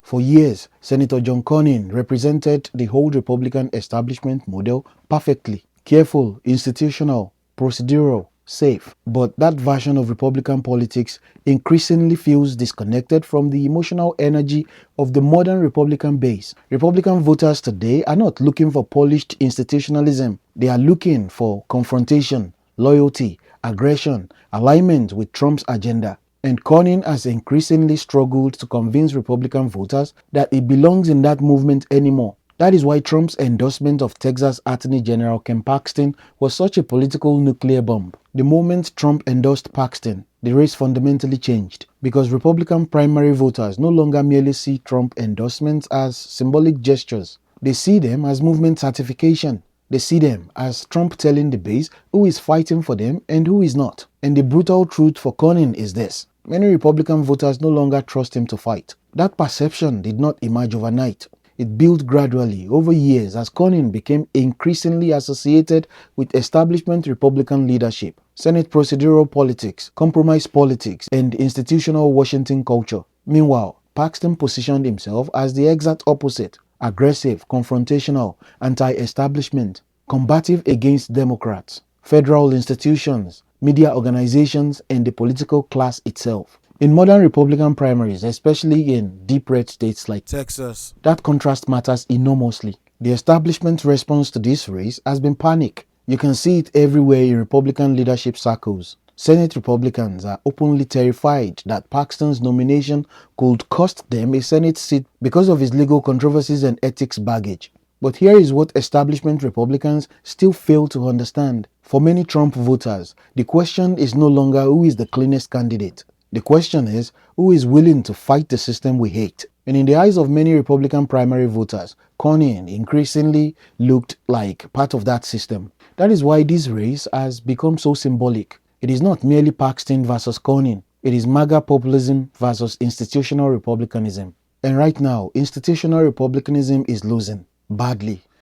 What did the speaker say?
For years, Senator John Cornyn represented the whole Republican establishment model perfectly. Careful, institutional, procedural, safe. But that version of Republican politics increasingly feels disconnected from the emotional energy of the modern Republican base. Republican voters today are not looking for polished institutionalism. They are looking for confrontation, loyalty, aggression, alignment with Trump's agenda. And Cornyn has increasingly struggled to convince Republican voters that he belongs in that movement anymore. That is why Trump's endorsement of Texas Attorney General Ken Paxton was such a political nuclear bomb. The moment Trump endorsed Paxton, the race fundamentally changed, because Republican primary voters no longer merely see Trump endorsements as symbolic gestures. They see them as movement certification. They see them as Trump telling the base who is fighting for them and who is not. And the brutal truth for Cornyn is this: many Republican voters no longer trust him to fight. That perception did not emerge overnight. It built gradually over years as Cornyn became increasingly associated with establishment Republican leadership, Senate procedural politics, compromise politics, and institutional Washington culture. Meanwhile, Paxton positioned himself as the exact opposite: aggressive, confrontational, anti-establishment, combative against Democrats, federal institutions, media organizations, and the political class itself. In modern Republican primaries, especially in deep red states like Texas, that contrast matters enormously. The establishment's response to this race has been panic. You can see it everywhere in Republican leadership circles. Senate Republicans are openly terrified that Paxton's nomination could cost them a Senate seat because of his legal controversies and ethics baggage. But here is what establishment Republicans still fail to understand. For many Trump voters, the question is no longer who is the cleanest candidate. The question is, who is willing to fight the system we hate? And in the eyes of many Republican primary voters, Cornyn increasingly looked like part of that system. That is why this race has become so symbolic. It is not merely Paxton versus Cornyn. It is MAGA populism versus institutional republicanism. And right now, institutional republicanism is losing badly.